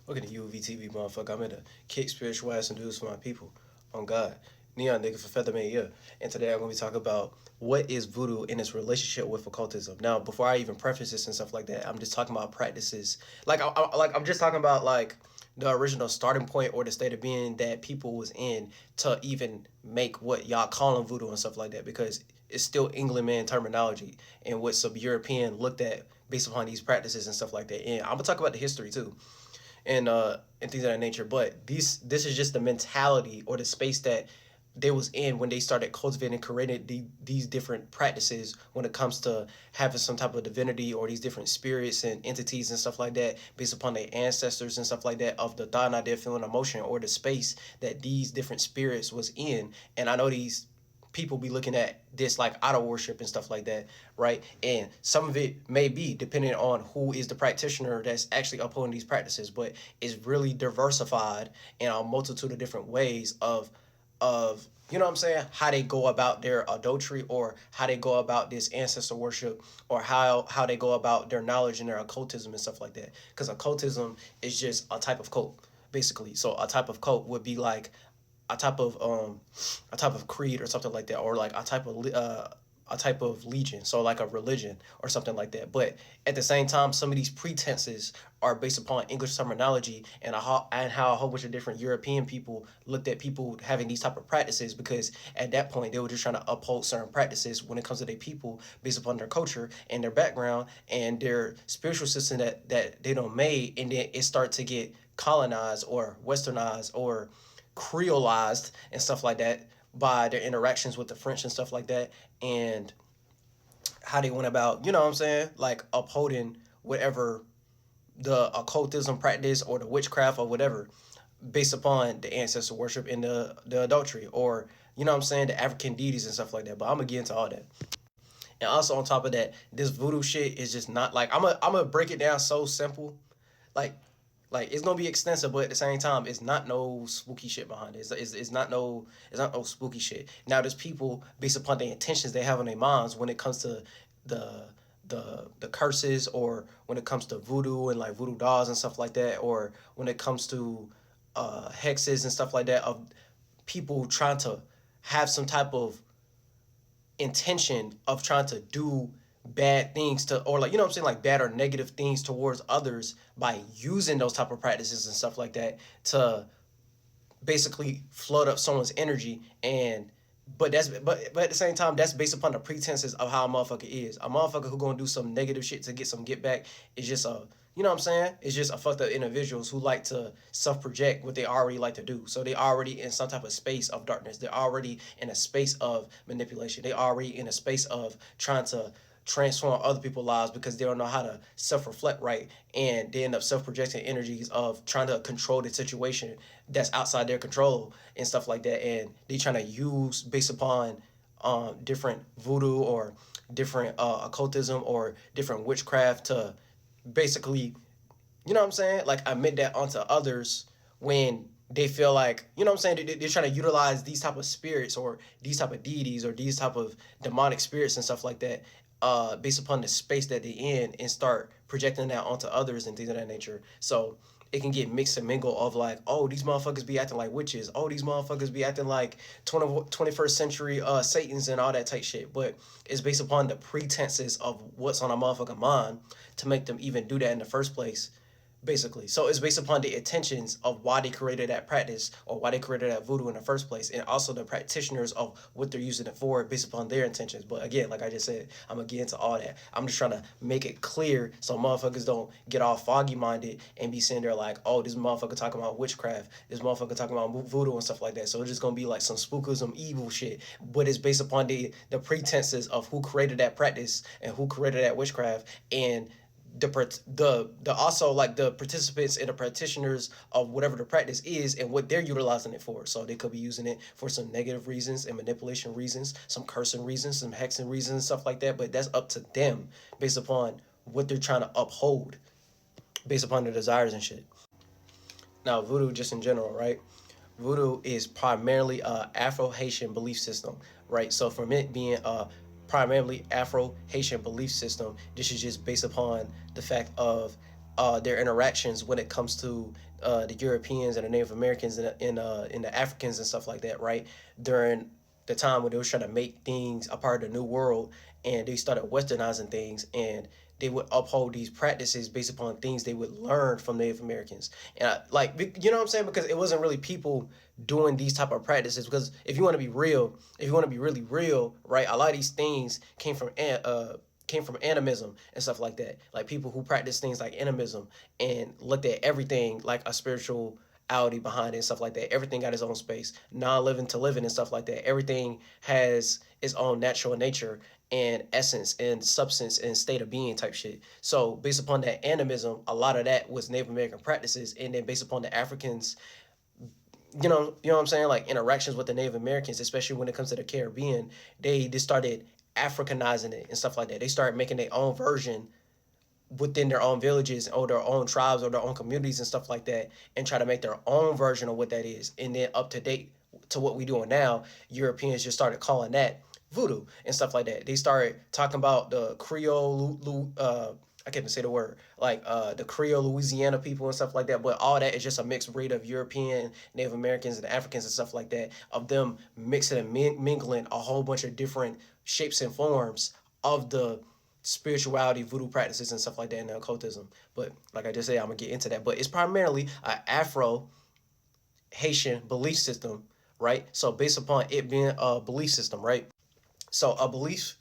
Look at the UVTV motherfucker. I'm in to kick spiritual ass and do this for my people. On God. Neon nigga for Feather Man, yeah. And today I'm gonna be talking about what is voodoo in its relationship with occultism. Now, before I even preface this and stuff like that, I'm just talking about practices. I'm just talking about like the original starting point or the state of being that people was in to even make what y'all calling voodoo and stuff like that, because it's still England man terminology and what some European looked at based upon these practices and stuff like that. And I'm gonna talk about the history too and things of that nature. But this is just the mentality or the space that they was in when they started cultivating and creating these different practices when it comes to having some type of divinity or these different spirits and entities and stuff like that based upon their ancestors and stuff like that of the thought and idea, feeling, emotion, or the space that these different spirits was in. And I know these people be looking at this like idol worship and stuff like that, right? And some of it may be depending on who is the practitioner that's actually upholding these practices, but it's really diversified in a multitude of different ways of you know what I'm saying, how they go about their adultery or how they go about this ancestor worship or how they go about their knowledge and their occultism and stuff like that. Because occultism is just a type of cult, basically. So a type of cult would be like a type of creed or something like that, or like a type of legion, so like a religion or something like that. But at the same time, some of these pretenses are based upon English terminology and how a whole bunch of different European people looked at people having these type of practices, because at that point they were just trying to uphold certain practices when it comes to their people based upon their culture and their background and their spiritual system that they don't made, and then it start to get colonized or westernized or creolized and stuff like that by their interactions with the French and stuff like that, and how they went about, you know what I'm saying, like upholding whatever the occultism practice or the witchcraft or whatever based upon the ancestor worship and the adultery, or you know what I'm saying, the African deities and stuff like that. But I'm gonna get into all that. And also on top of that, this voodoo shit is just not like I'm gonna break it down so simple, like it's gonna be extensive, but at the same time, it's not no spooky shit behind it. It's not no spooky shit. Now there's people based upon the intentions they have in their minds when it comes to the the curses, or when it comes to voodoo and like voodoo dolls and stuff like that, or when it comes to hexes and stuff like that, of people trying to have some type of intention of trying to do bad things to, or like, you know what I'm saying, like bad or negative things towards others by using those type of practices and stuff like that to basically flood up someone's energy. And but at the same time, that's based upon the pretenses of how a motherfucker is. A motherfucker who gonna do some negative shit to get some get back is just a, you know what I'm saying, it's just a fucked up individuals who like to self project what they already like to do. So they already in some type of space of darkness. They're already in a space of manipulation. They already in a space of trying to transform other people's lives because they don't know how to self-reflect right, and they end up self-projecting energies of trying to control the situation that's outside their control and stuff like that. And they trying to use based upon different voodoo or different occultism or different witchcraft to basically, you know what I'm saying, like admit that onto others when they feel like, you know what I'm saying, they're trying to utilize these type of spirits or these type of deities or these type of demonic spirits and stuff like that, based upon the space that they're in, and start projecting that onto others and things of that nature. So it can get mixed and mingle of like, oh, these motherfuckers be acting like witches, oh, these motherfuckers be acting like 21st century Satans and all that type shit. But it's based upon the pretenses of what's on a motherfucking mind to make them even do that in the first place, basically. So it's based upon the intentions of why they created that practice or why they created that voodoo in the first place, and also the practitioners of what they're using it for based upon their intentions. But again, like I just said, I'm gonna get into all that. I'm just trying to make it clear so motherfuckers don't get all foggy minded and be sitting there like, oh, this motherfucker talking about witchcraft, this motherfucker talking about voodoo and stuff like that. So it's just gonna be like some spookism evil shit, but it's based upon the pretenses of who created that practice and who created that witchcraft, and the also like the participants and the practitioners of whatever the practice is and what they're utilizing it for. So they could be using it for some negative reasons and manipulation reasons, some cursing reasons, some hexing reasons and stuff like that. But that's up to them based upon what they're trying to uphold, based upon their desires and shit. Now, voodoo, just in general, right? Voodoo is primarily a Afro-Haitian belief system, right? So from it being a primarily Afro-Haitian belief system, this is just based upon the fact of their interactions when it comes to the Europeans and the Native Americans and the Africans and stuff like that, right? During the time when they were trying to make things a part of the new world, and they started westernizing things, and they would uphold these practices based upon things they would learn from Native Americans. And you know what I'm saying? Because it wasn't really people doing these type of practices. Because if you want to be real, if you want to be really real, right, a lot of these things came from animism and stuff like that. Like people who practice things like animism and looked at everything like a spirituality behind it and stuff like that. Everything got its own space, non-living to living and stuff like that. Everything has its own natural nature and essence and substance and state of being type shit. So based upon that animism, a lot of that was Native American practices, and then based upon the Africans, you know what I'm saying, like interactions with the Native Americans, especially when it comes to the Caribbean, they just started Africanizing it and stuff like that. They started making their own version within their own villages or their own tribes or their own communities and stuff like that, and try to make their own version of what that is. And then up to date to what we doing now, Europeans just started calling that voodoo and stuff like that. They started talking about the Creole, I can't even say the word, like the Creole Louisiana people and stuff like that. But all that is just a mixed breed of European, Native Americans, and Africans and stuff like that, of them mixing and mingling a whole bunch of different shapes and forms of the spirituality, voodoo practices, and stuff like that, and the occultism. But like I just said, I'm gonna get into that. But it's primarily an Afro Haitian belief system, right? So based upon it being a belief system, right? So a belief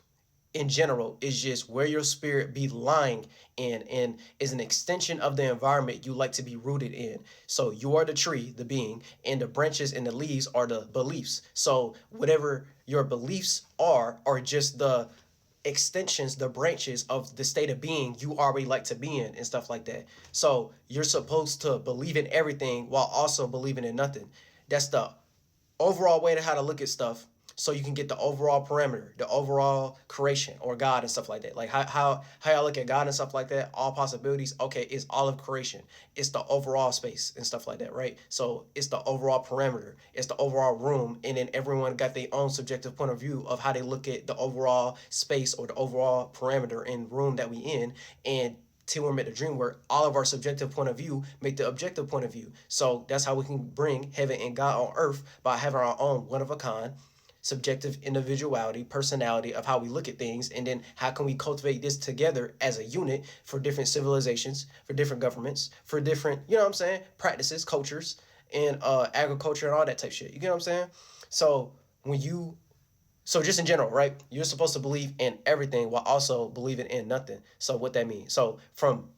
in general is just where your spirit be lying in, and is an extension of the environment you like to be rooted in. So you are the tree, the being, and the branches and the leaves are the beliefs. So whatever your beliefs are just the extensions, the branches of the state of being you already like to be in and stuff like that. So you're supposed to believe in everything while also believing in nothing. That's the overall way to how to look at stuff, so you can get the overall parameter, the overall creation or God and stuff like that. Like how I look at God and stuff like that, all possibilities, okay, it's all of creation. It's the overall space and stuff like that, right? So it's the overall parameter, it's the overall room, and then everyone got their own subjective point of view of how they look at the overall space or the overall parameter and room that we in. And till we're meant to dream work, all of our subjective point of view make the objective point of view. So that's how we can bring heaven and God on earth, by having our own one of a kind subjective individuality, personality of how we look at things, and then how can we cultivate this together as a unit for different civilizations, for different governments, for different, you know what I'm saying, practices, cultures, and agriculture and all that type shit. You get what I'm saying? So when you so just in general, right? You're supposed to believe in everything while also believing in nothing. So what that means? So from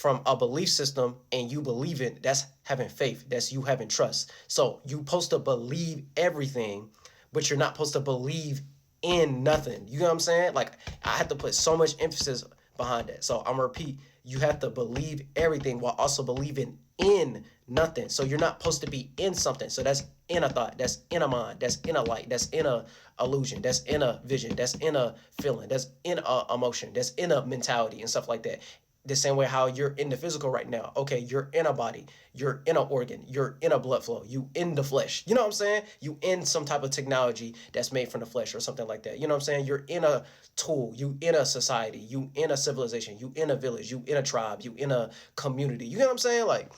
a belief system and you believe it, that's having faith. That's you having trust. So you supposed to believe everything, but you're not supposed to believe in nothing. You know what I'm saying? Like I have to put so much emphasis behind that. So I'm gonna repeat, you have to believe everything while also believing in nothing. So you're not supposed to be in something. So that's in a thought, that's in a mind, that's in a light, that's in a illusion, that's in a vision, that's in a feeling, that's in a emotion, that's in a mentality and stuff like that. The same way how you're in the physical right now. Okay, you're in a body, you're in an organ, you're in a blood flow, you in the flesh. You know what I'm saying? You in some type of technology that's made from the flesh or something like that. You know what I'm saying? You're in a tool, you in a society, you in a civilization, you in a village, you in a tribe, you in a community. You know what I'm saying? Like,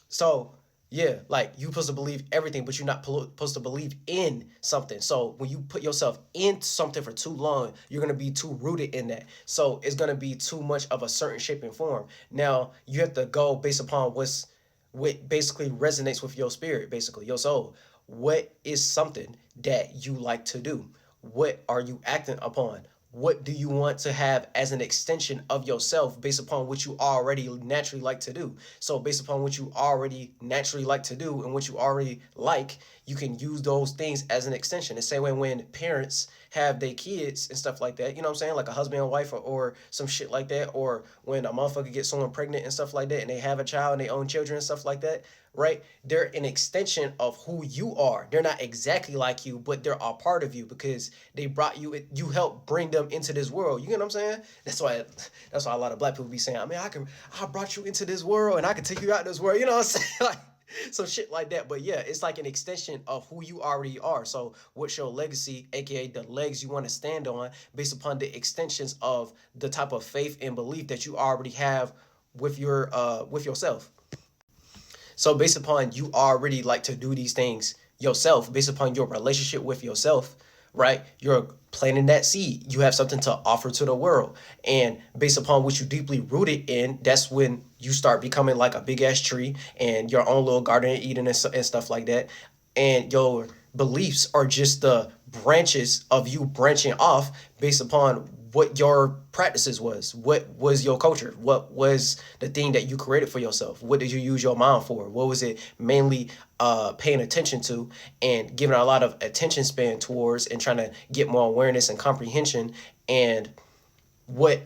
so yeah, like you supposed to believe everything, but you're not supposed to believe in something. So when you put yourself in something for too long, you're gonna be too rooted in that. So it's gonna be too much of a certain shape and form. Now you have to go based upon what basically resonates with your spirit, basically your soul. What is something that you like to do? What are you acting upon? What do you want to have as an extension of yourself based upon what you already naturally like to do? So based upon what you already naturally like to do and what you already like, you can use those things as an extension. The same way when parents have their kids and stuff like that, you know what I'm saying? Like a husband and wife, or some shit like that. Or when a motherfucker gets someone pregnant and stuff like that, and they have a child and they own children and stuff like that, right? They're an extension of who you are. They're not exactly like you, but they're a part of you because they brought you, you helped bring them into this world. You know what I'm saying? That's why a lot of black people be saying, I mean, I brought you into this world and I can take you out of this world. You know what I'm saying? Like, some shit like that. But yeah, it's like an extension of who you already are. So what's your legacy, aka the legs you want to stand on, based upon the extensions of the type of faith and belief that you already have with yourself. So based upon you already like to do these things yourself, based upon your relationship with yourself, right? You're planting that seed. You have something to offer to the world. And based upon what you deeply rooted in, that's when you start becoming like a big ass tree and your own little garden of Eden and stuff like that. And your beliefs are just the branches of you branching off based upon what your practices was, what was your culture, what was the thing that you created for yourself, what did you use your mind for, what was it mainly paying attention to and giving a lot of attention span towards and trying to get more awareness and comprehension, and what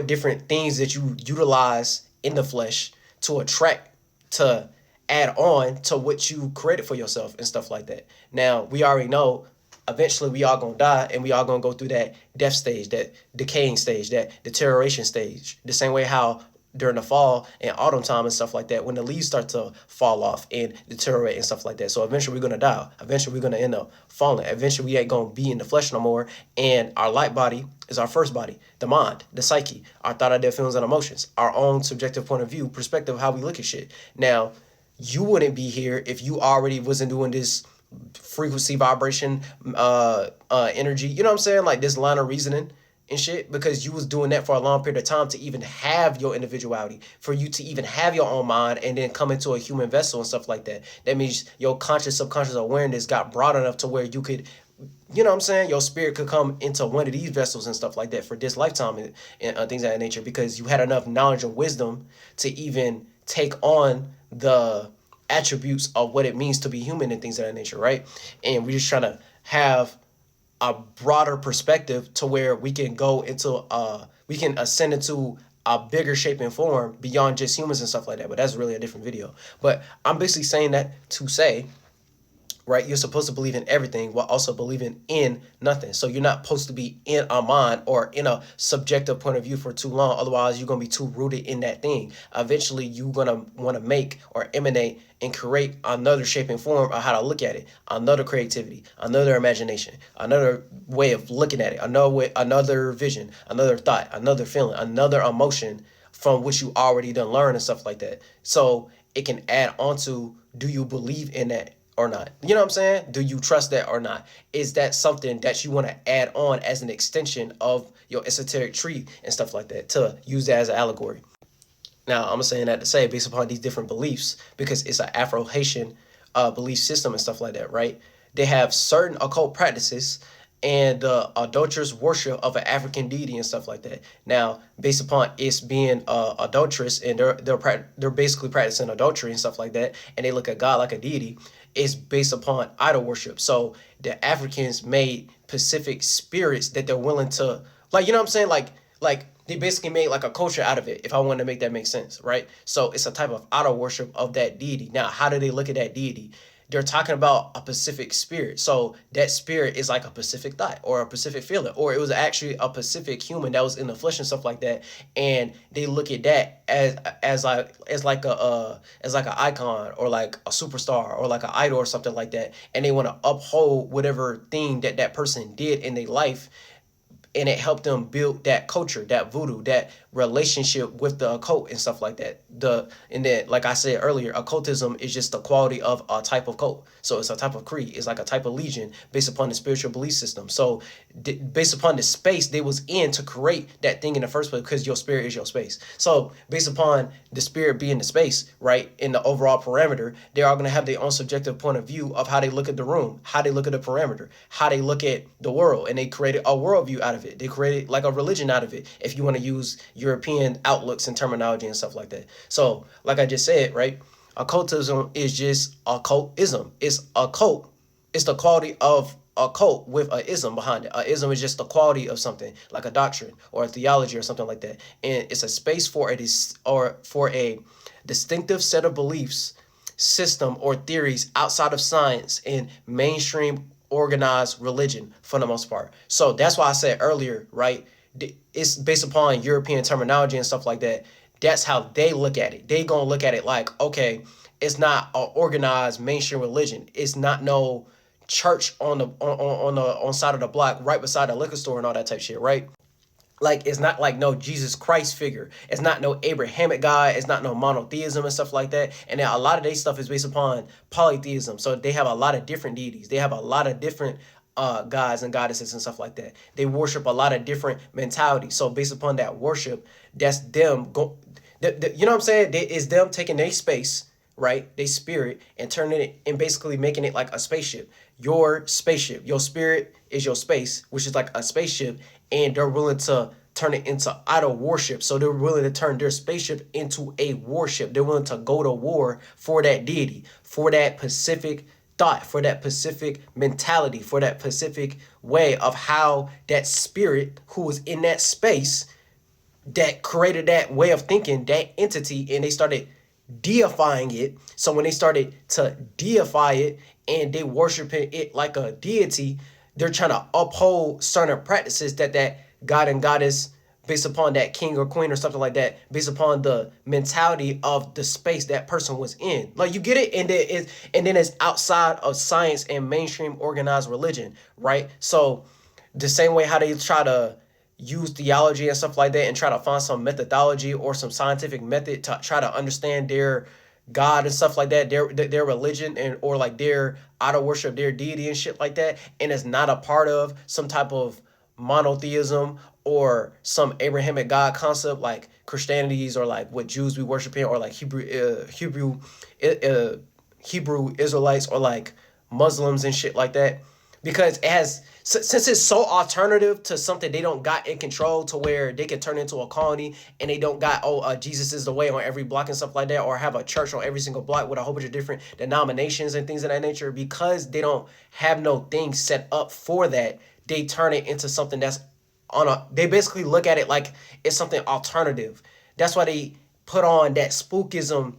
different things that you utilize in the flesh to attract, to add on to what you created for yourself and stuff like that. Now we already know eventually we all gonna die and we all gonna go through that death stage, that decaying stage, that deterioration stage. The same way how during the fall and autumn time and stuff like that, when the leaves start to fall off and deteriorate and stuff like that. So eventually we're gonna die. Eventually we're gonna end up falling. Eventually we ain't gonna be in the flesh no more. And our light body is our first body, the mind, the psyche, our thought, idea, feelings, and emotions, our own subjective point of view, perspective, of how we look at shit. Now, you wouldn't be here if you already wasn't doing this frequency, vibration, energy, you know what I'm saying, like this line of reasoning and shit, because you was doing that for a long period of time to even have your individuality, for you to even have your own mind and then come into a human vessel and stuff like that. That means your conscious, subconscious awareness got broad enough to where you could, you know what I'm saying, your spirit could come into one of these vessels and stuff like that for this lifetime, and things of that nature, because you had enough knowledge and wisdom to even take on the attributes of what it means to be human and things of that nature, right? And we're just trying to have a broader perspective to where we can go into we can ascend into a bigger shape and form beyond just humans and stuff like that. But that's really a different video. But I'm basically saying that to say, right, you're supposed to believe in everything while also believing in nothing. So you're not supposed to be in a mind or in a subjective point of view for too long. Otherwise, you're going to be too rooted in that thing. Eventually, you're going to want to make or emanate and create another shape and form of how to look at it, another creativity, another imagination, another way of looking at it, another way, another vision, another thought, another feeling, another emotion from which you already done learn and stuff like that. So it can add on to, do you believe in that or not? You know what I'm saying? Do you trust that or not? Is that something that you want to add on as an extension of your esoteric tree and stuff like that, to use that as an allegory? Now, I'm saying that to say, based upon these different beliefs, because it's an Afro-Haitian belief system and stuff like that, right? They have certain occult practices and adulterous worship of an African deity and stuff like that. Now, based upon it's being adulterous and they're basically practicing adultery and stuff like that, and they look at God like a deity, it's based upon idol worship. So the Africans made Pacific spirits that they're willing to, like, you know what I'm saying, like they basically made like a culture out of it, if I want to make that make sense, right? So it's a type of idol worship of that deity. Now, how do they look at that deity? They're talking about a Pacific spirit. So that spirit is like a Pacific thought or a Pacific feeling, or it was actually a Pacific human that was in the flesh and stuff like that. And they look at that as like an icon or like a superstar or like an idol or something like that. And they want to uphold whatever thing that that person did in their life, and it helped them build that culture, that voodoo, that relationship with the occult and stuff like that. And then, like I said earlier, occultism is just the quality of a type of cult. So it's a type of creed. It's like a type of legion based upon the spiritual belief system. So based upon the space they was in to create that thing in the first place, because your spirit is your space. So based upon the spirit being the space, right, in the overall parameter, they're all going to have their own subjective point of view of how they look at the room, how they look at the parameter, how they look at the world. And they created a worldview out of it. They created like a religion out of it, if you want to use European outlooks and terminology and stuff like that. So like I just said, right, occultism is just occultism. It's a cult. It's the quality of a cult with a ism behind it. A ism is just the quality of something, like a doctrine or a theology or something like that. And it's a space for a distinctive set of beliefs, system, or theories outside of science and mainstream organized religion for the most part. So that's why I said earlier, right, it's based upon European terminology and stuff like that. That's how they look at it. They gonna look at it like, okay, it's not an organized mainstream religion. It's not no church on the on side of the block right beside the liquor store and all that type of shit, right? Like, it's not like no Jesus Christ figure. It's not no Abrahamic God. It's not no monotheism and stuff like that. And then a lot of their stuff is based upon polytheism. So they have a lot of different deities. They have a lot of different gods and goddesses and stuff like that. They worship a lot of different mentalities. So based upon that worship, that's them go. You know what I'm saying? It's them taking their space, right? They spirit, and turning it and basically making it like a spaceship. Your spaceship, your spirit is your space, which is like a spaceship, and they're willing to turn it into idol worship. So they're willing to turn their spaceship into a worship. They're willing to go to war for that deity, for that Pacific thought, for that Pacific mentality, for that Pacific way of how that spirit who was in that space that created that way of thinking, that entity, and they started deifying it. So when they started to deify it and they worshiping it like a deity, they're trying to uphold certain practices that god and goddess, based upon that king or queen or something like that, based upon the mentality of the space that person was in. Like, you get it? And then it's outside of science and mainstream organized religion, right? So the same way how they try to use theology and stuff like that and try to find some methodology or some scientific method to try to understand their God and stuff like that, their religion, and or like their idol worship, their deity and shit like that, and it's not a part of some type of monotheism or some Abrahamic God concept like Christianities or like what Jews be worshiping, or like Hebrew Israelites, or like Muslims and shit like that, because it has, since it's so alternative to something they don't got in control, to where they can turn into a colony, and they don't got Jesus is the way on every block and stuff like that, or have a church on every single block with a whole bunch of different denominations and things of that nature. Because they don't have no thing set up for that, they turn it into something that's they basically look at it like it's something alternative. That's why they put on that spookism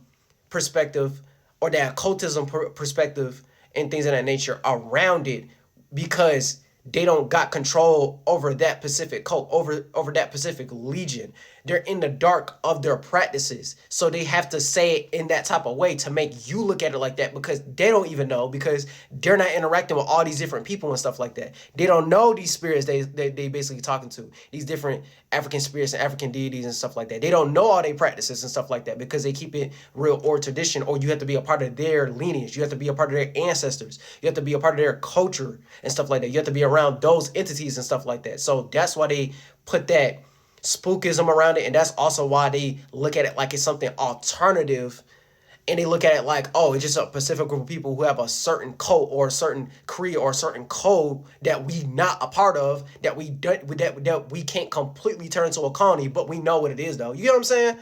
perspective, or that occultism perspective and things of that nature around it, because they don't got control over that Pacific cult, over that Pacific legion. They're in the dark of their practices, so they have to say it in that type of way to make you look at it like that, because they don't even know, because they're not interacting with all these different people and stuff like that. They don't know these spirits they basically talking to, these different African spirits and African deities and stuff like that. They don't know all their practices and stuff like that, because they keep it real or tradition, or you have to be a part of their lineage. You have to be a part of their ancestors. You have to be a part of their culture and stuff like that. You have to be around those entities and stuff like that. So that's why they put that spookism around it, and that's also why they look at it like it's something alternative, and they look at it like, oh, it's just a specific group of people who have a certain cult or a certain creed or a certain code that we not a part of, that we can't completely turn into a colony, but we know what it is though. You get what I'm saying?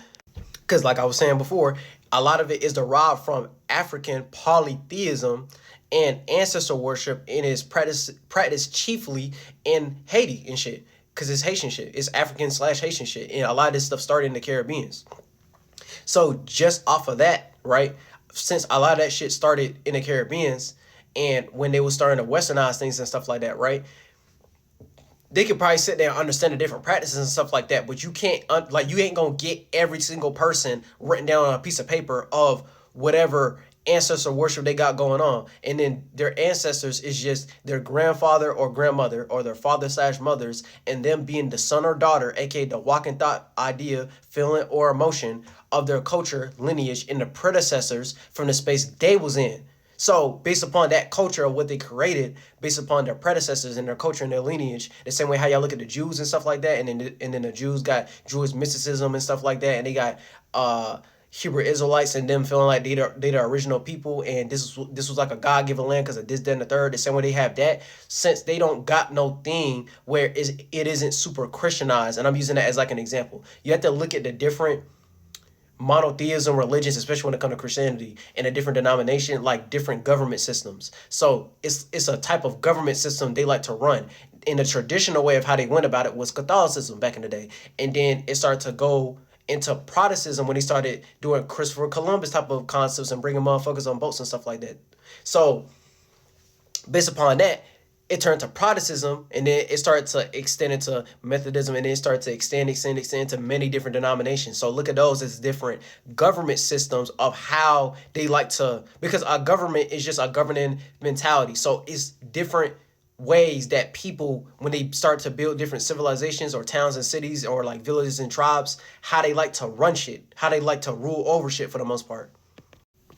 Because like I was saying before, a lot of it is derived from African polytheism and ancestor worship, and is practiced chiefly in Haiti and shit. Because it's Haitian shit. It's African/Haitian shit. And a lot of this stuff started in the Caribbean. So just off of that, right? Since a lot of that shit started in the Caribbean, and when they were starting to westernize things and stuff like that, right? They could probably sit there and understand the different practices and stuff like that, but you can't, like, you ain't gonna get every single person written down on a piece of paper of whatever ancestor worship they got going on. And then their ancestors is just their grandfather or grandmother, or their father/mothers, and them being the son or daughter, aka the walking thought, idea, feeling, or emotion of their culture, lineage, and the predecessors from the space they was in. So based upon that culture of what they created, based upon their predecessors and their culture and their lineage, the same way how y'all look at the Jews and stuff like that, and then the Jews got Jewish mysticism and stuff like that, and they got Hebrew Israelites and them feeling like they the original people, and this was like a God-given land because of this, that, and the third. The same way they have that, since they don't got no thing where it isn't super Christianized, and I'm using that as like an example. You have to look at the different monotheism religions, especially when it comes to Christianity, and a different denomination, like different government systems. So it's a type of government system they like to run. In the traditional way of how they went about it was Catholicism back in the day, and then it started to go into Protestantism when they started doing Christopher Columbus type of concepts and bringing motherfuckers on boats and stuff like that. So based upon that, it turned to Protestantism, and then it started to extend into Methodism, and then it started to extend to many different denominations. So look at those as different government systems of how they like to, because our government is just a governing mentality. So it's different ways that people, when they start to build different civilizations or towns and cities or like villages and tribes, how they like to run shit, how they like to rule over shit for the most part.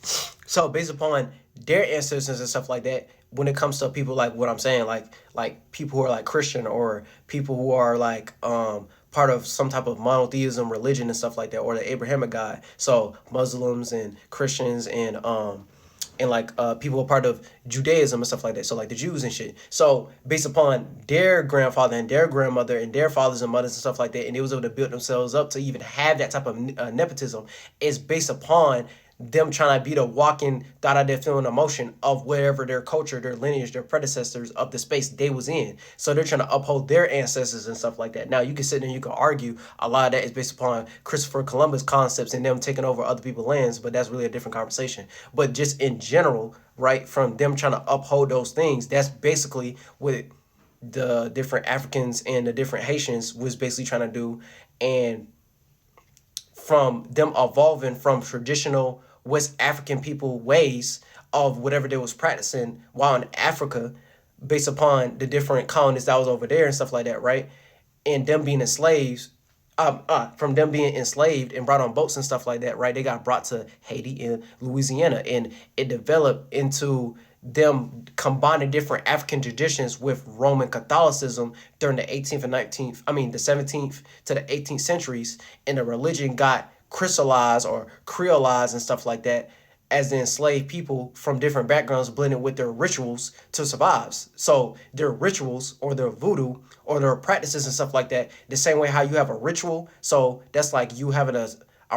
So based upon their ancestors and stuff like that, when it comes to people like what I'm saying, like people who are like Christian or people who are like part of some type of monotheism religion and stuff like that, or the Abrahamic God. So Muslims and Christians and like people who are part of Judaism and stuff like that. So like the Jews and shit. So based upon their grandfather and their grandmother and their fathers and mothers and stuff like that, and they was able to build themselves up to even have that type of nepotism, is based upon them trying to be the walking thought out there feeling emotion of wherever their culture, their lineage, their predecessors of the space they was in. So they're trying to uphold their ancestors and stuff like that. Now you can sit there and you can argue a lot of that is based upon Christopher Columbus concepts and them taking over other people's lands, but that's really a different conversation. But just in general, right, from them trying to uphold those things, that's basically what the different Africans and the different Haitians was basically trying to do. And from them evolving from traditional West African people ways of whatever they was practicing while in Africa, based upon the different colonists that was over there and stuff like that, right? And them being enslaved, from them being enslaved and brought on boats and stuff like that, right? They got brought to Haiti and Louisiana, and it developed into them combining different African traditions with Roman Catholicism during the 18th and 19th, the 17th to the 18th centuries, and the religion got crystallized or creolized and stuff like that as the enslaved people from different backgrounds blended with their rituals to survive. So their rituals or their voodoo or their practices and stuff like that, the same way how you have a ritual. So that's like you having a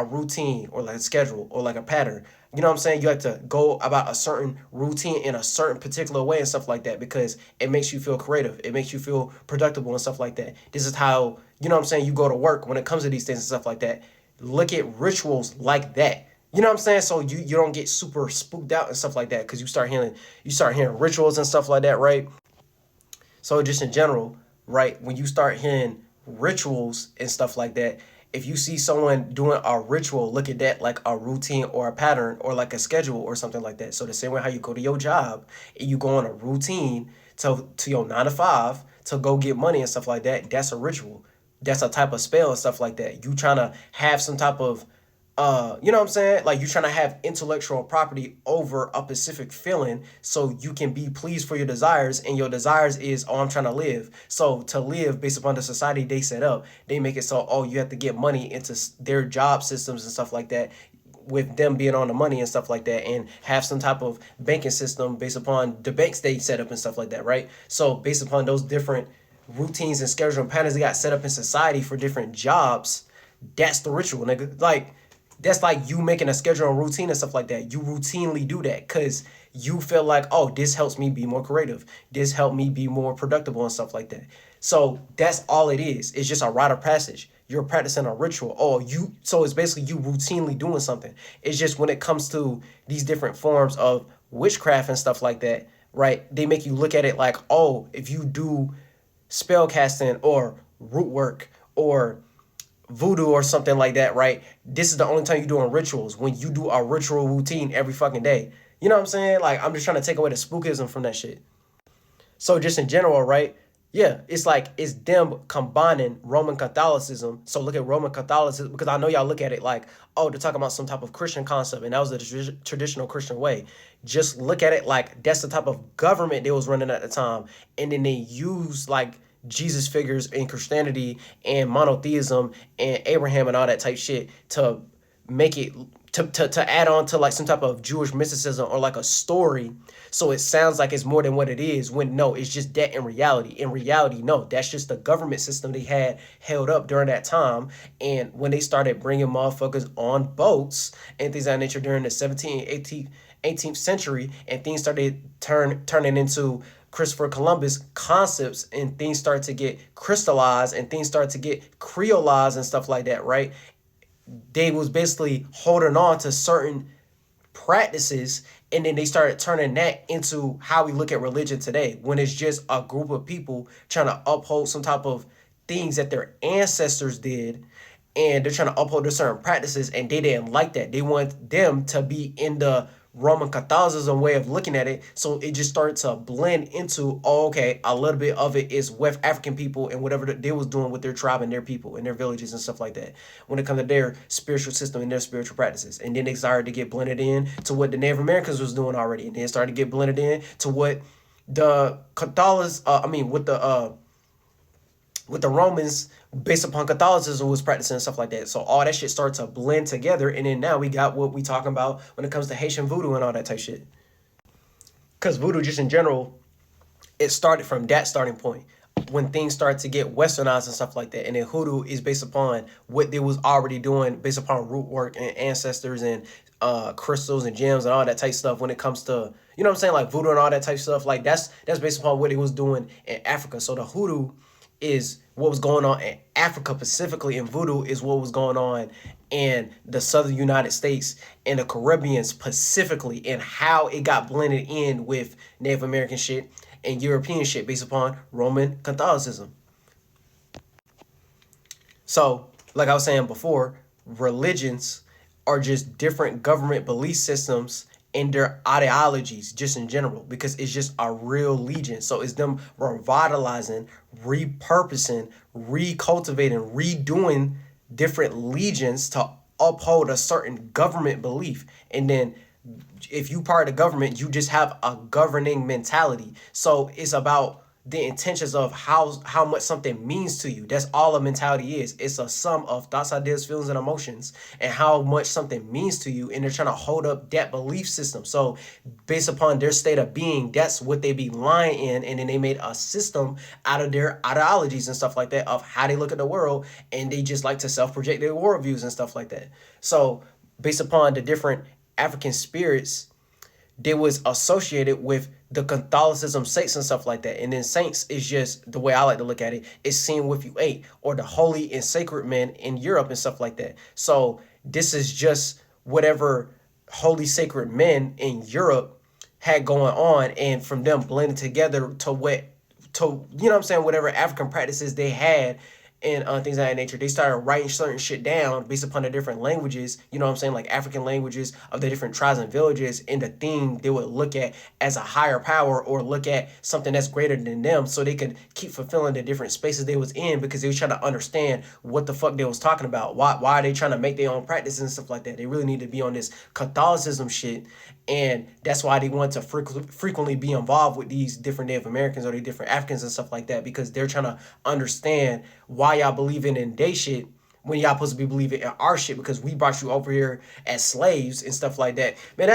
routine or like a schedule or like a pattern. You know what I'm saying? You have to go about a certain routine in a certain particular way and stuff like that because it makes you feel creative. It makes you feel productive and stuff like that. This is how, you know what I'm saying, you go to work when it comes to these things and stuff like that. Look at rituals like that. You know what I'm saying? So you don't get super spooked out and stuff like that because you start hearing rituals and stuff like that, right? So just in general, right, when you start hearing rituals and stuff like that, if you see someone doing a ritual, look at that like a routine or a pattern or like a schedule or something like that. So the same way how you go to your job and you go on a routine to your 9 to 5 to go get money and stuff like that, that's a ritual. That's a type of spell and stuff like that. You trying to have some type of you know what I'm saying? Like you trying to have intellectual property over a specific feeling so you can be pleased for your desires, and your desires is, oh, I'm trying to live. So to live based upon the society they set up, they make it so, oh, you have to get money into their job systems and stuff like that, with them being on the money and stuff like that, and have some type of banking system based upon the banks they set up and stuff like that, right? So based upon those different routines and schedules and patterns they got set up in society for different jobs, that's the ritual, nigga. Like, that's like you making a schedule and routine and stuff like that. You routinely do that because you feel like, oh, this helps me be more creative. This helped me be more productive and stuff like that. So that's all it is. It's just a rite of passage. You're practicing a ritual. So it's basically you routinely doing something. It's just when it comes to these different forms of witchcraft and stuff like that, right? They make you look at it like, oh, if you do spell casting or root work or voodoo or something like that, right? This is the only time you're doing rituals, when you do a ritual routine every fucking day. You know what I'm saying? Like, I'm just trying to take away the spookism from that shit. So just in general, right? Yeah, it's like it's them combining Roman Catholicism. So look at Roman Catholicism, because I know y'all look at it like, oh, they're talking about some type of Christian concept, and that was the traditional Christian way. Just look at it like that's the type of government they was running at the time, and then they use like Jesus figures in Christianity and monotheism and Abraham and all that type shit to make it to add on to like some type of Jewish mysticism or like a story, so it sounds like it's more than what it is, when no, it's just that in reality. In reality, no, that's just the government system they had held up during that time. And when they started bringing motherfuckers on boats and things of that nature during the 17th, 18th century, and things started turning into Christopher Columbus concepts, and things start to get crystallized and things start to get creolized and stuff like that, right? They was basically holding on to certain practices, and then they started turning that into how we look at religion today, when it's just a group of people trying to uphold some type of things that their ancestors did, and they're trying to uphold their certain practices, and they didn't like that. They want them to be in the Roman Catholicism way of looking at it, so it just started to blend into, oh, okay, a little bit of it is West African people and whatever they was doing with their tribe and their people and their villages and stuff like that when it comes to their spiritual system and their spiritual practices. And then they started to get blended in to what the Native Americans was doing already, and then started to get blended in to what the Catholics, with the Romans, based upon Catholicism, was practicing and stuff like that. So all that shit started to blend together, and then now we got what we talking about when it comes to Haitian voodoo and all that type shit. Because voodoo, just in general, it started from that starting point when things started to get westernized and stuff like that. And then hoodoo is based upon what they was already doing, based upon root work and ancestors and crystals and gems and all that type stuff when it comes to, you know what I'm saying, like voodoo and all that type stuff. Like that's based upon what it was doing in Africa. So the hoodoo is what was going on in Africa specifically, and voodoo is what was going on in the southern United States and the Caribbean specifically, and how it got blended in with Native American shit and European shit based upon Roman Catholicism. So, like I was saying before, religions are just different government belief systems and their ideologies just in general, because it's just a real legion. So it's them revitalizing, repurposing, recultivating, redoing different legions to uphold a certain government belief. And then if you part of the government, you just have a governing mentality. So it's about the intentions of how much something means to you. That's all a mentality is. It's a sum of thoughts, ideas, feelings, and emotions, and how much something means to you. And they're trying to hold up that belief system. So based upon their state of being, that's what they be lying in. And then they made a system out of their ideologies and stuff like that of how they look at the world. And they just like to self-project their worldviews and stuff like that. So based upon the different African spirits, they was associated with the Catholicism saints and stuff like that. And then saints is just, the way I like to look at it, is seeing what you ate, or the holy and sacred men in Europe and stuff like that. So this is just whatever holy sacred men in Europe had going on, and from them blending together to you know what I'm saying, whatever African practices they had and things of that nature. They started writing certain shit down based upon the different languages, you know what I'm saying, like African languages of the different tribes and villages, and the thing they would look at as a higher power, or look at something that's greater than them, so they could keep fulfilling the different spaces they was in, because they was trying to understand what the fuck they was talking about. Why are they trying to make their own practices and stuff like that? They really need to be on this Catholicism shit, and that's why they want to frequently be involved with these different Native Americans or the different Africans and stuff like that, because they're trying to understand why y'all believing in they shit when y'all supposed to be believing in our shit, because we brought you over here as slaves and stuff like that. Man,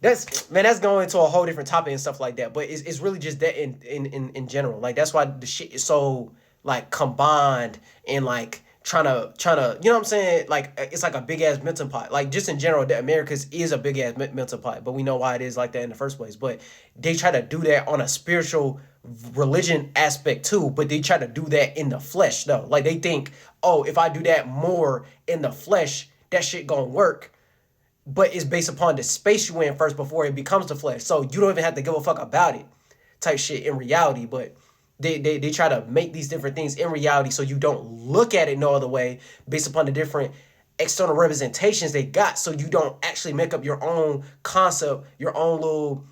that's going into a whole different topic and stuff like that. But it's really just that in general. Like that's why the shit is so like combined and like trying to you know what I'm saying, like it's like a big ass melting pot. Like just in general, that America's is a big ass melting pot, but we know why it is like that in the first place. But they try to do that on a spiritual religion aspect too, but they try to do that in the flesh though. Like they think, oh, if I do that more in the flesh, that shit gonna work. But it's based upon the space you in first before it becomes the flesh. So you don't even have to give a fuck about it type shit in reality. But they try to make these different things in reality so you don't look at it no other way based upon the different external representations they got, so you don't actually make up your own concept, your own little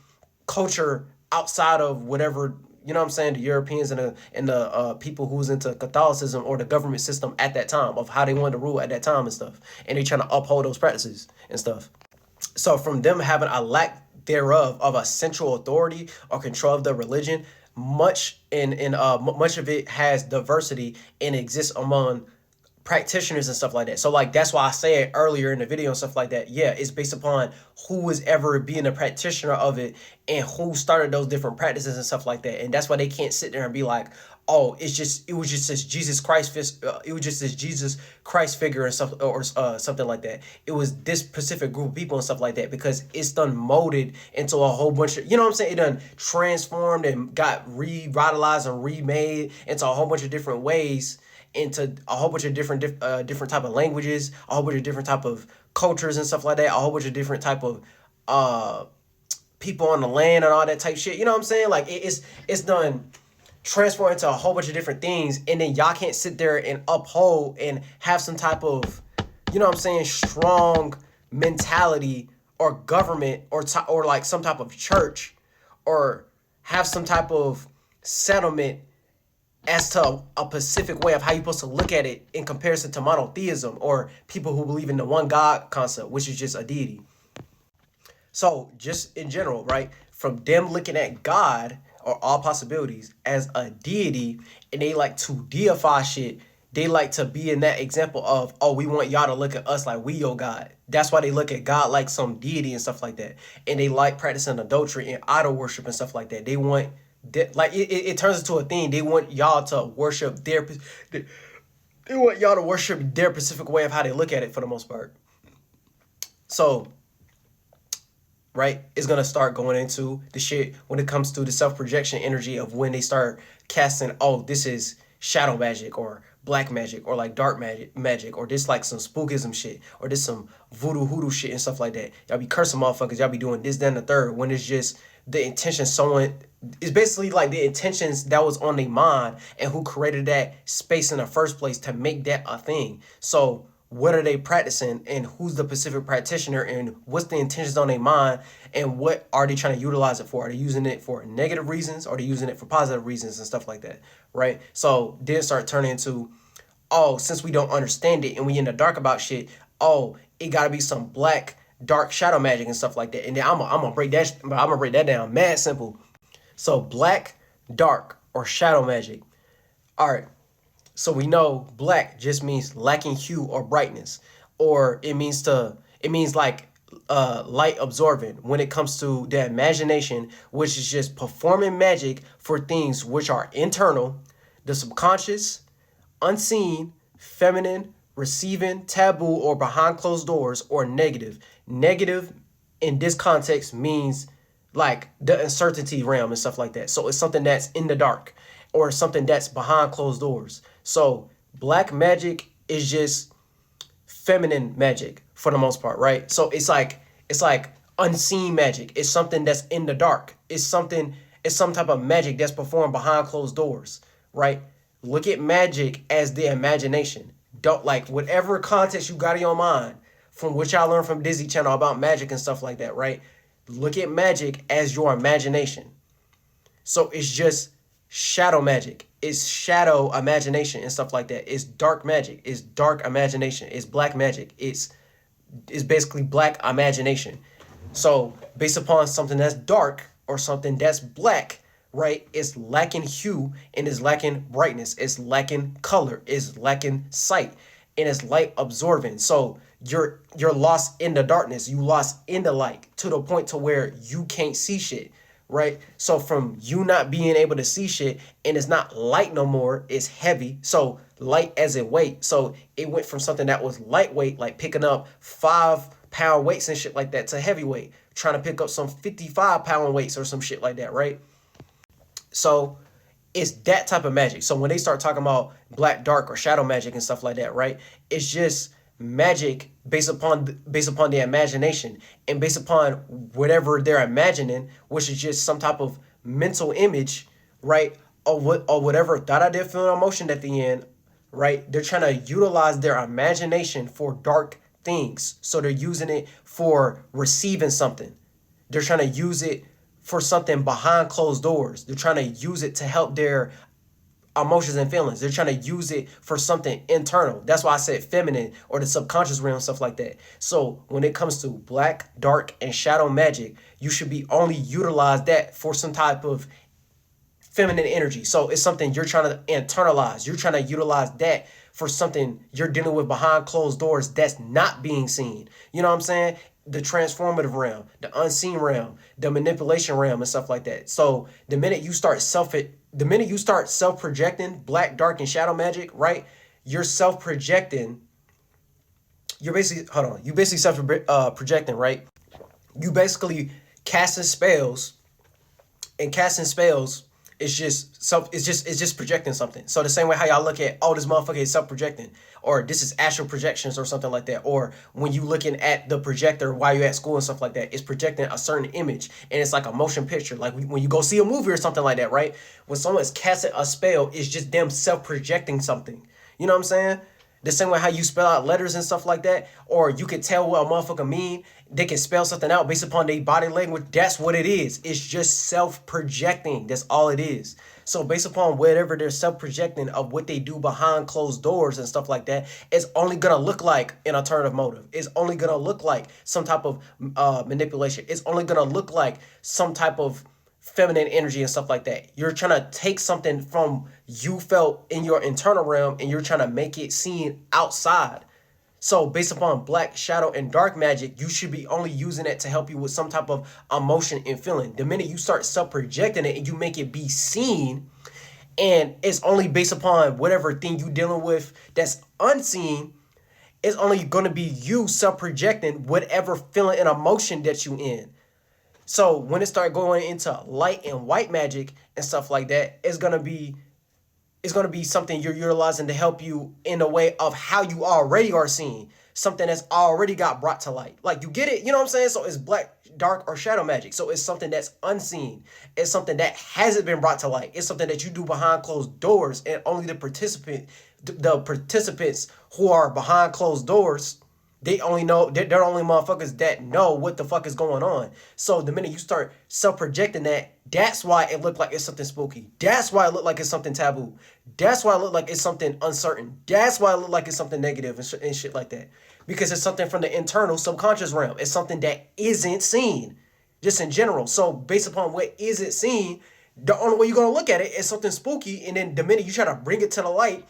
culture outside of whatever, you know what I'm saying, the Europeans and the people who was into Catholicism or the government system at that time of how they wanted to rule at that time and stuff. And they trying to uphold those practices and stuff. So from them having a lack thereof of a central authority or control of the religion, much of it has diversity and exists among practitioners and stuff like that. So like that's why I said earlier in the video and stuff like that, yeah, it's based upon who was ever being a practitioner of it and who started those different practices and stuff like that. And that's why they can't sit there and be like, oh, it was just this Jesus Christ figure and stuff, or something like that. It was this specific group of people and stuff like that, because it's done molded into a whole bunch of, you know what I'm saying, it done transformed and got revitalized and remade into a whole bunch of different ways, into a whole bunch of different type of languages, a whole bunch of different type of cultures and stuff like that, a whole bunch of different type of people on the land and all that type shit. You know what I'm saying? Like it's done transform into a whole bunch of different things, and then y'all can't sit there and uphold and have some type of, you know what I'm saying, strong mentality or government or like some type of church, or have some type of settlement as to a specific way of how you're supposed to look at it in comparison to monotheism or people who believe in the one God concept, which is just a deity. So just in general, right, from them looking at God or all possibilities as a deity, and they like to deify shit, they like to be in that example of, oh, we want y'all to look at us like we your God. That's why they look at God like some deity and stuff like that. And they like practicing adultery and idol worship and stuff like that. They want that, like it turns into a thing. They want y'all to worship they want y'all to worship their specific way of how they look at it for the most part. So, right, it's gonna start going into the shit when it comes to the self-projection energy of when they start casting, oh, this is shadow magic or black magic or like dark magic or this like some spookism shit or this some voodoo hoodoo shit and stuff like that. Y'all be cursing motherfuckers, y'all be doing this, that, and the third, when it's just the intention someone, it's basically like the intentions that was on their mind and who created that space in the first place to make that a thing. So what are they practicing, and who's the specific practitioner, and what's the intentions on their mind, and what are they trying to utilize it for? Are they using it for negative reasons, or are they using it for positive reasons and stuff like that, right? So then start turning into, oh, since we don't understand it and we in the dark about shit, oh, it gotta be some black dark shadow magic and stuff like that. And then I'm gonna break that down mad simple. So black, dark, or shadow magic. All right. So we know black just means lacking hue or brightness, or it means like light absorbent when it comes to the imagination, which is just performing magic for things which are internal, the subconscious, unseen, feminine, receiving, taboo, or behind closed doors, or negative. Negative in this context means like the uncertainty realm and stuff like that. So it's something that's in the dark or something that's behind closed doors. So black magic is just feminine magic for the most part, right? So it's like unseen magic. It's something that's in the dark. It's some type of magic that's performed behind closed doors, right? Look at magic as the imagination. Don't, like, whatever context you got in your mind from which I learned from Disney Channel about magic and stuff like that, right? Look at magic as your imagination. So it's just shadow magic. It's shadow imagination and stuff like that. It's dark magic. It's dark imagination. It's black magic. It's basically black imagination. So based upon something that's dark or something that's black, right, it's lacking hue and is lacking brightness. It's lacking color. It's lacking sight, and it's light absorbing. So you're lost in the darkness. You lost in the light to the point to where you can't see shit, right? So from you not being able to see shit, and it's not light no more, it's heavy. So light as in weight. So it went from something that was lightweight, like picking up 5-pound weights and shit like that, to heavyweight, trying to pick up some 55-pound weights or some shit like that, right? So it's that type of magic. So when they start talking about black, dark, or shadow magic and stuff like that, right? It's just magic based upon the imagination and based upon whatever they're imagining, which is just some type of mental image, right? Or whatever thought, idea, feeling, emotion at the end, right? They're trying to utilize their imagination for dark things. So they're using it for receiving something. They're trying to use it for something behind closed doors. They're trying to use it to help their emotions and feelings. They're trying to use it for something internal. That's why I said feminine or the subconscious realm, stuff like that. So when it comes to black, dark, and shadow magic, you should be only utilize that for some type of feminine energy. So it's something you're trying to internalize. You're trying to utilize that for something you're dealing with behind closed doors that's not being seen. You know what I'm saying? The transformative realm, the unseen realm, the manipulation realm, and stuff like that. So the minute you start self-projecting black, dark, and shadow magic, right? You're self-projecting. You basically self-projecting, right? You basically casting spells It's just projecting something. So the same way how y'all look at, oh, this motherfucker is self-projecting, or this is astral projections or something like that, or when you looking at the projector while you're at school and stuff like that, it's projecting a certain image, and it's like a motion picture. Like when you go see a movie or something like that, right? When someone's casting a spell, it's just them self-projecting something. You know what I'm saying? The same way how you spell out letters and stuff like that, or you can tell what a motherfucker mean. They can spell something out based upon their body language. That's what it is. It's just self-projecting. That's all it is. So based upon whatever they're self-projecting of what they do behind closed doors and stuff like that, it's only going to look like an alternative motive. It's only going to look like some type of manipulation. It's only going to look like some type of feminine energy and stuff like that. You're trying to take something from you felt in your internal realm and you're trying to make it seen outside. So based upon black shadow and dark magic, you should be only using it to help you with some type of emotion and feeling. The minute you start self-projecting it and you make it be seen, and it's only based upon whatever thing you dealing with that's unseen, it's only going to be you self-projecting whatever feeling and emotion that you in. So when it start going into light and white magic and stuff like that, it's gonna be something you're utilizing to help you in a way of how you already are seeing something that's already got brought to light. Like, you get it? You know what I'm saying? So it's black, dark, or shadow magic. So it's something that's unseen. It's something that hasn't been brought to light. It's something that you do behind closed doors, and only the participants who are behind closed doors, they only know, they're the only motherfuckers that know what the fuck is going on. So the minute you start self-projecting that, that's why it looked like it's something spooky. That's why it looked like it's something taboo. That's why it looked like it's something uncertain. That's why it looked like it's something negative and shit like that. Because it's something from the internal subconscious realm. It's something that isn't seen, just in general. So based upon what isn't seen, the only way you're going to look at it is something spooky. And then the minute you try to bring it to the light,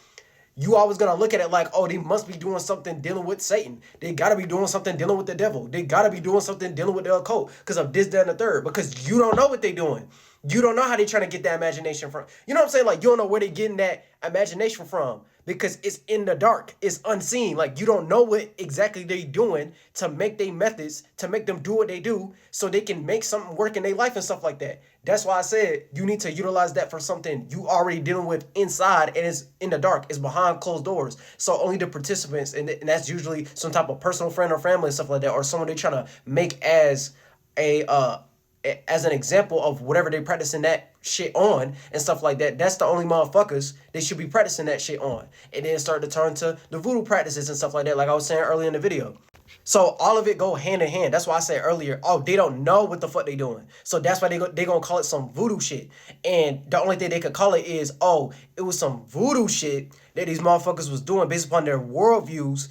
you always going to look at it like, oh, they must be doing something dealing with Satan. They got to be doing something dealing with the devil. They got to be doing something dealing with the occult because of this, that, and the third. Because you don't know what they're doing. You don't know how they're trying to get that imagination from. You know what I'm saying? Like, you don't know where they're getting that imagination from because it's in the dark. It's unseen. Like, you don't know what exactly they're doing to make their methods, to make them do what they do so they can make something work in their life and stuff like that. That's why I said you need to utilize that for something you already dealing with inside, and it's in the dark. It's behind closed doors. So only the participants, and that's usually some type of personal friend or family and stuff like that, or someone they're trying to make as an example of whatever they practicing that shit on and stuff like that. That's the only motherfuckers they should be practicing that shit on. And then start to turn to the voodoo practices and stuff like that, like I was saying earlier in the video. So all of it go hand in hand. That's why I said earlier, oh, they don't know what the fuck they doing. So that's why they gonna call it some voodoo shit. And the only thing they could call it is, oh, it was some voodoo shit that these motherfuckers was doing based upon their worldviews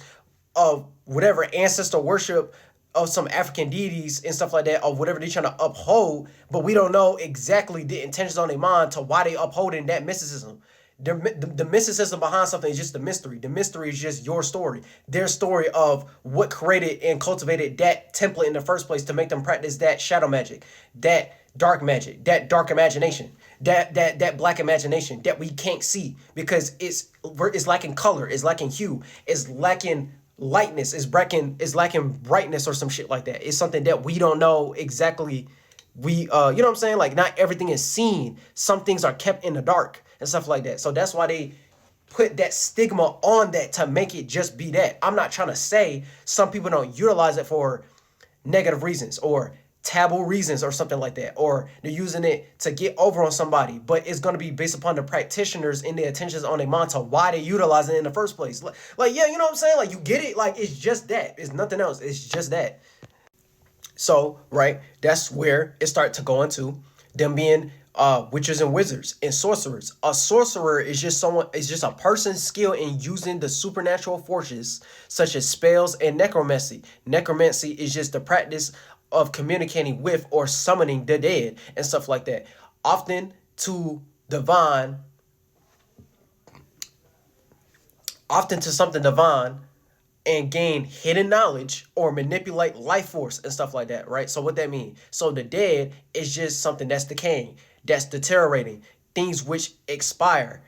of whatever ancestor worship of some African deities and stuff like that, of whatever they're trying to uphold, but we don't know exactly the intentions on their mind to why they upholding that mysticism. The mysticism behind something is just the mystery. The mystery is just your story, their story of what created and cultivated that template in the first place to make them practice that shadow magic, that dark magic, that dark imagination, that black imagination that we can't see because it's lacking color, it's lacking hue, it's lacking lightness, is lacking brightness or some shit like that. It's something that we don't know exactly. You know what I'm saying? Like, not everything is seen. Some things are kept in the dark and stuff like that. So that's why they put that stigma on that to make it just be that. I'm not trying to say some people don't utilize it for negative reasons or taboo reasons or something like that, or they're using it to get over on somebody, but it's going to be based upon the practitioners and their attentions on their mind to why they utilize it in the first place. Like, yeah, you know what I'm saying? Like, you get it? Like, it's just that. It's nothing else. It's just that. So, right, that's where it starts to go into them being witches and wizards and sorcerers. A sorcerer is just a person's skill in using the supernatural forces such as spells and necromancy. Necromancy is just the practice of communicating with or summoning the dead and stuff like that, often to something divine, and gain hidden knowledge or manipulate life force and stuff like that, right? So what that means? So the dead is just something that's decaying, that's deteriorating, things which expire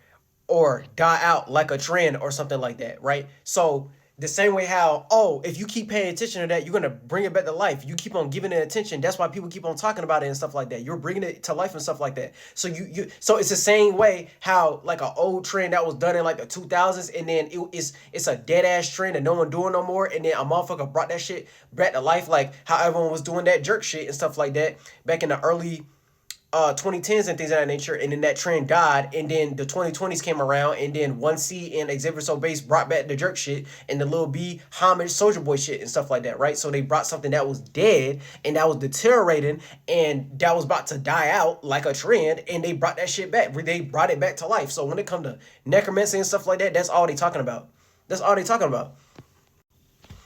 or die out like a trend or something like that, right? So The same way how, oh, if you keep paying attention to that, you're gonna bring it back to life. You keep on giving it attention. That's why people keep on talking about it and stuff like that. You're bringing it to life and stuff like that. So so it's the same way how like an old trend that was done in like the 2000s, and then it's a dead ass trend that no one doing no more, and then a motherfucker brought that shit back to life, like how everyone was doing that jerk shit and stuff like that back in the early 2010s and things of that nature, and then that trend died, and then the 2020s came around, and then 1C and Xavier So Bass brought back the jerk shit and the Lil B homage Soldier Boy shit and stuff like that, right? So they brought something that was dead and that was deteriorating and that was about to die out like a trend, and they brought that shit back. They brought it back to life. So when it comes to necromancy and stuff like that, that's all they talking about. That's all they talking about.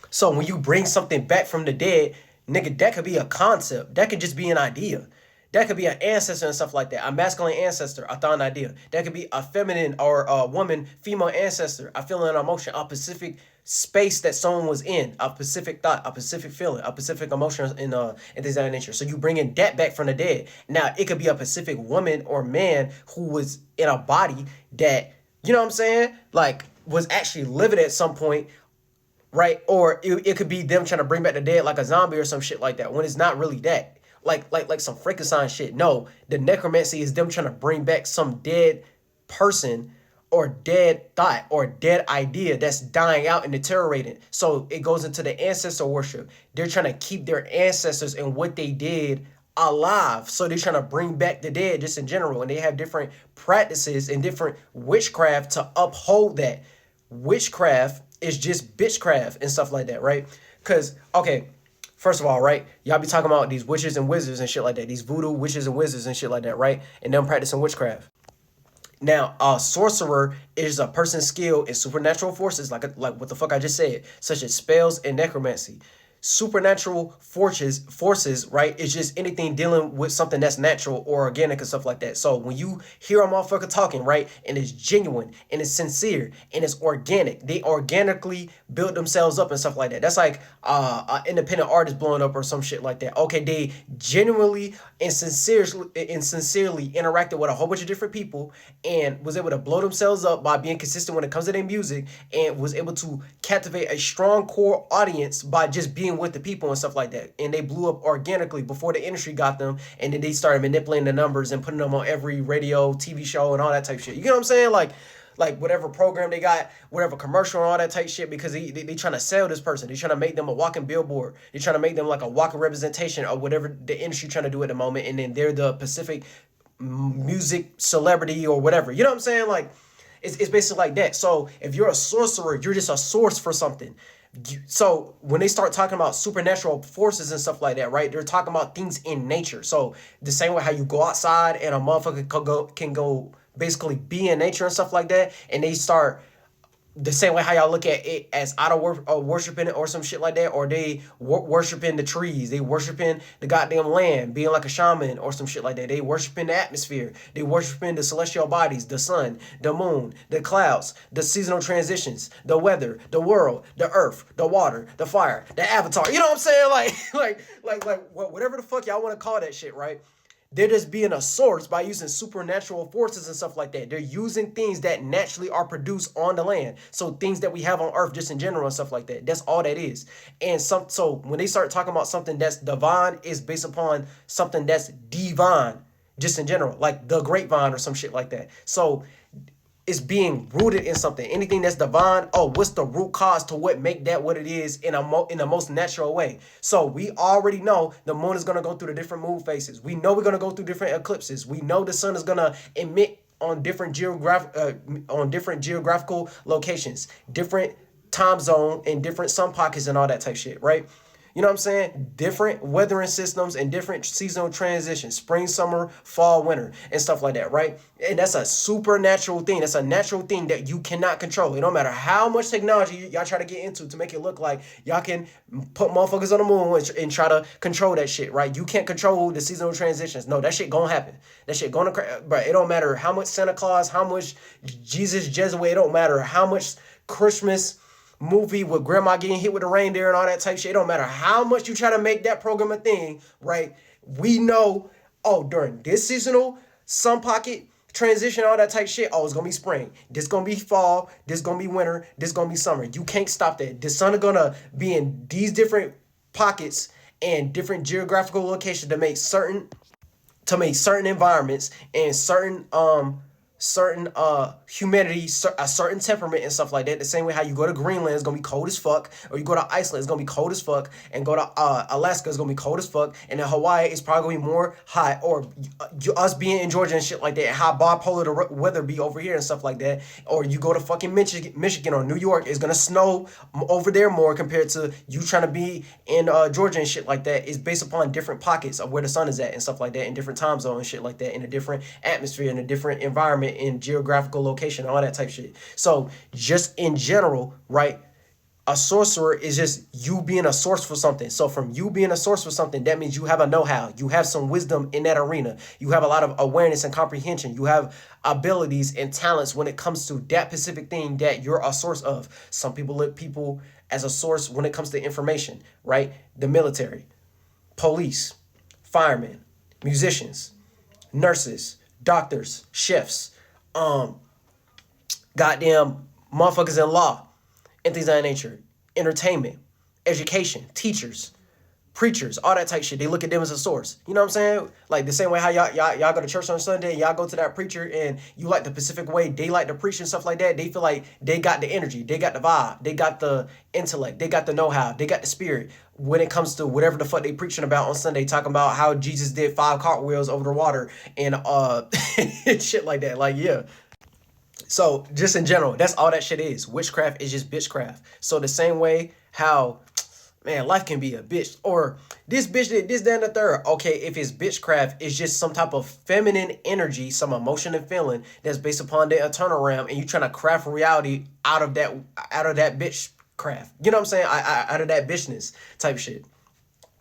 So when you bring something back from the dead, nigga, that could be a concept. That could just be an idea. That could be an ancestor and stuff like that. A masculine ancestor. I thought an idea. That could be a feminine or a woman, female ancestor. A feeling, an emotion, a specific space that someone was in, a specific thought, a specific feeling, a specific emotion, and things of that nature. So you bringing that back from the dead. Now it could be a specific woman or man who was in a body that, you know what I'm saying, like was actually living at some point, right? Or it could be them trying to bring back the dead like a zombie or some shit like that, when it's not really that. Like some Frankenstein shit. No, the necromancy is them trying to bring back some dead person or dead thought or dead idea that's dying out and deteriorating. So it goes into the ancestor worship. They're trying to keep their ancestors and what they did alive. So they're trying to bring back the dead just in general. And they have different practices and different witchcraft to uphold that. Witchcraft is just bitchcraft and stuff like that, right? Because, okay, first of all, right, y'all be talking about these witches and wizards and shit like that. These voodoo witches and wizards and shit like that, right? And them practicing witchcraft. Now, a sorcerer is a person's skill in supernatural forces, like what the fuck I just said, such as spells and necromancy. Supernatural forces, right, is just anything dealing with something that's natural or organic and stuff like that. So when you hear a motherfucker talking, right, and it's genuine and it's sincere and it's organic, they organically build themselves up and stuff like that. That's like an independent artist blowing up or some shit like that. Okay, they genuinely and sincerely interacted with a whole bunch of different people and was able to blow themselves up by being consistent when it comes to their music, and was able to captivate a strong core audience by just being with the people and stuff like that. And they blew up organically before the industry got them, and then they started manipulating the numbers and putting them on every radio, TV show, and all that type of shit. You get what I'm saying? Like whatever program they got, whatever commercial and all that type shit, because they trying to sell this person. They trying to make them a walking billboard. They trying to make them like a walking representation of whatever the industry trying to do at the moment, and then they're the Pacific music celebrity or whatever. You know what I'm saying? Like, it's basically like that. So if you're a sorcerer, you're just a source for something. So when they start talking about supernatural forces and stuff like that, right, they're talking about things in nature. So the same way how you go outside and a motherfucker can go basically be in nature and stuff like that, and they start the same way how y'all look at it as idol worshiping it or some shit like that, or they worshiping the trees, they worshiping the goddamn land, being like a shaman or some shit like that. They worshiping the atmosphere, they worshiping the celestial bodies, the sun, the moon, the clouds, the seasonal transitions, the weather, the world, the earth, the water, the fire, the avatar. You know what I'm saying? Like whatever the fuck y'all want to call that shit, right? They're just being a source by using supernatural forces and stuff like that. They're using things that naturally are produced on the land. So things that we have on earth just in general and stuff like that. That's all that is. And so when they start talking about something that's divine, it's based upon something that's divine just in general, like the grapevine or some shit like that. So it's being rooted in something. Anything that's divine, oh, what's the root cause to what make that what it is in the most natural way? So we already know the moon is going to go through the different moon phases. We know we're going to go through different eclipses. We know the sun is going to emit on different geographical locations, different time zone, and different sun pockets and all that type shit, right? You know what I'm saying? Different weathering systems and different seasonal transitions, spring, summer, fall, winter, and stuff like that, right? And that's a supernatural thing. That's a natural thing that you cannot control. It don't matter how much technology y'all try to get into to make it look like y'all can put motherfuckers on the moon and try to control that shit, right? You can't control the seasonal transitions. No, that shit gonna happen. That shit gonna, but it don't matter how much Santa Claus, how much Jesus Jesuit, it don't matter how much Christmas movie with grandma getting hit with a reindeer and all that type shit. It don't matter how much you try to make that program a thing, right? We know, oh, during this seasonal sun pocket, transition, all that type shit. Oh, it's gonna be spring. This gonna be fall. This gonna be winter. This gonna be summer. You can't stop that. The sun is gonna be in these different pockets and different geographical locations to make certain environments and certain humidity, a certain temperament and stuff like that. The same way how you go to Greenland, it's gonna be cold as fuck, or you go to Iceland, it's gonna be cold as fuck, and go to Alaska, it's gonna be cold as fuck, and then Hawaii, it's probably gonna be more hot, or us being in Georgia and shit like that, how bipolar the weather be over here and stuff like that. Or you go to fucking Michigan or New York, it's gonna snow over there more compared to you trying to be in Georgia and shit like that. It's based upon different pockets of where the sun is at and stuff like that, in different time zones and shit like that, in a different atmosphere, in a different environment, in geographical location, all that type shit. So just in general, right, a sorcerer is just you being a source for something. So from you being a source for something, that means you have a know-how, you have some wisdom in that arena, you have a lot of awareness and comprehension, you have abilities and talents when it comes to that specific thing that you're a source of. Some people look people as a source when it comes to information, right? The military, police, firemen, musicians, nurses, doctors, chefs, goddamn motherfuckers in law and things of that nature, entertainment, education, teachers, preachers, all that type shit. They look at them as a source. You know what I'm saying? Like the same way how y'all go to church on Sunday and y'all go to that preacher and you like the specific way they like to preach and stuff like that. They feel like they got the energy, they got the vibe, they got the intellect, they got the know-how, they got the spirit when it comes to whatever the fuck they preaching about on Sunday, talking about how Jesus did 5 cartwheels over the water and shit like that. Like, yeah. So just in general, that's all that shit is. Witchcraft is just bitchcraft. So the same way how, man, life can be a bitch, or this bitch did this, that, and the third. Okay, if it's bitchcraft, it's just some type of feminine energy, some emotion and feeling that's based upon the eternal realm, and you trying to craft reality out of that bitch craft. You know what I'm saying? Out of that bitchness type shit.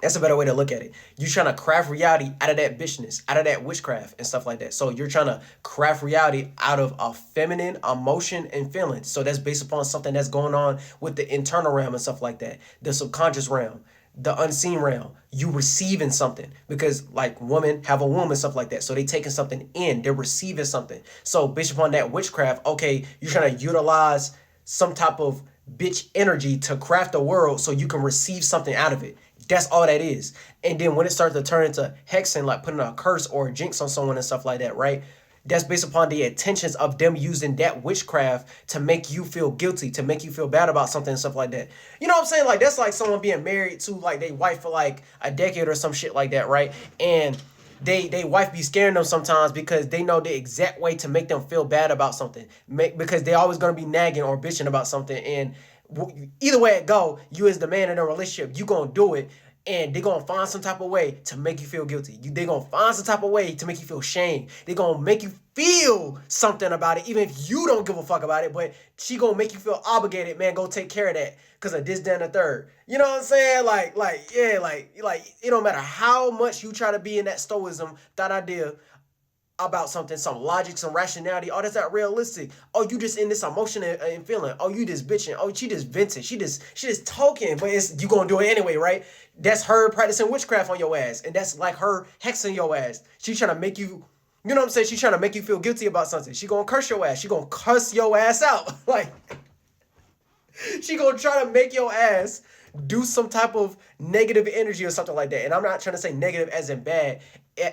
That's a better way to look at it. You're trying to craft reality out of that bitchness, out of that witchcraft and stuff like that. So you're trying to craft reality out of a feminine emotion and feeling. So that's based upon something that's going on with the internal realm and stuff like that. The subconscious realm, the unseen realm. You receiving something because like women have a womb and stuff like that. So they taking something in, they're receiving something. So based upon that witchcraft, okay, you're trying to utilize some type of bitch energy to craft the world so you can receive something out of it. That's all that is. And then when it starts to turn into hexing, like putting a curse or a jinx on someone and stuff like that, right? That's based upon the intentions of them using that witchcraft to make you feel guilty, to make you feel bad about something and stuff like that. You know what I'm saying? Like, that's like someone being married to, like, their wife for, like, a decade or some shit like that, right? And they wife be scaring them sometimes because they know the exact way to make them feel bad about something. Because they always going to be nagging or bitching about something. And either way it go, you as the man in a relationship, you gonna do it, and they're gonna find some type of way to make you feel guilty. They're gonna find some type of way to make you feel shame. They're gonna make you feel something about it, even if you don't give a fuck about it, but she gonna make you feel obligated, man, go take care of that because of this, that, and the third. You know what I'm saying? Like, it don't matter how much you try to be in that stoicism, that idea about something, some logic, some rationality. Oh, that's not realistic. Oh, you just in this emotion and feeling. Oh, you just bitching. Oh, she just venting. She just talking, but you gonna do it anyway, right? That's her practicing witchcraft on your ass, and that's like her hexing your ass. She's trying to make you, you know what I'm saying? She's trying to make you feel guilty about something. She gonna curse your ass. She gonna cuss your ass out. Like, she gonna try to make your ass do some type of negative energy or something like that. And I'm not trying to say negative as in bad,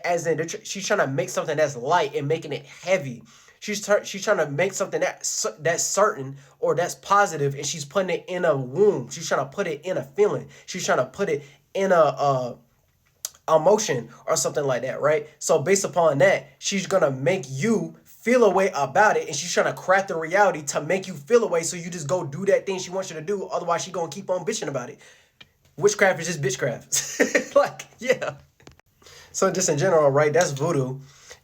as in she's trying to make something that's light and making it heavy. She's trying to make something that's certain or that's positive, and she's putting it in a womb. She's trying to put it in a feeling. She's trying to put it in a emotion or something like that, right? So based upon that, she's gonna make you feel a way about it, and she's trying to craft the reality to make you feel a way, so you just go do that thing she wants you to do. Otherwise, she gonna keep on bitching about it. Witchcraft is just bitchcraft. Like, yeah. So just in general, right, that's voodoo.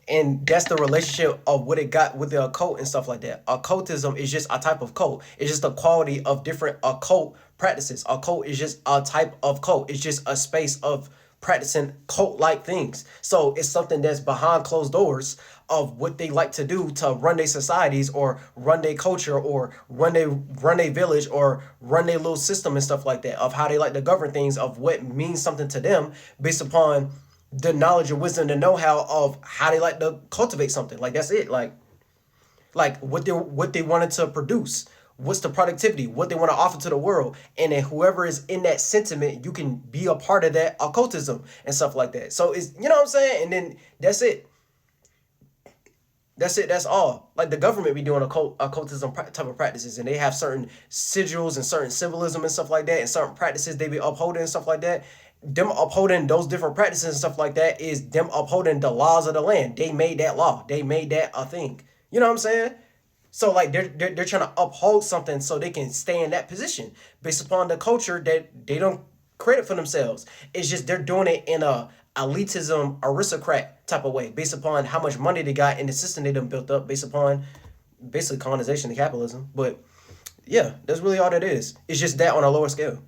And that's the relationship of what it got with the occult and stuff like that. Occultism is just a type of cult. It's just a quality of different occult practices. Occult is just a type of cult. It's just a space of practicing cult-like things. So it's something that's behind closed doors of what they like to do to run their societies or run their culture or run their village or run their little system and stuff like that, of how they like to govern things, of what means something to them based upon the knowledge or wisdom, the know-how of how they like to cultivate something. Like that's it. Like what they wanted to produce, what's the productivity, what they want to offer to the world, and then whoever is in that sentiment, you can be a part of that occultism and stuff like that. So it's, you know what I'm saying, and then that's it. That's it. That's all. Like the government be doing occultism type of practices, and they have certain sigils and certain symbolism and stuff like that, and certain practices they be upholding and stuff like that. Them upholding those different practices and stuff like that is them upholding the laws of the land. They made that law. They made that a thing. You know what I'm saying? So like they're trying to uphold something so they can stay in that position based upon the culture that they don't credit for themselves. It's just they're doing it in a elitism aristocrat type of way based upon how much money they got in the system they done built up based upon basically colonization and capitalism. But yeah, that's really all that is. It's just that on a lower scale.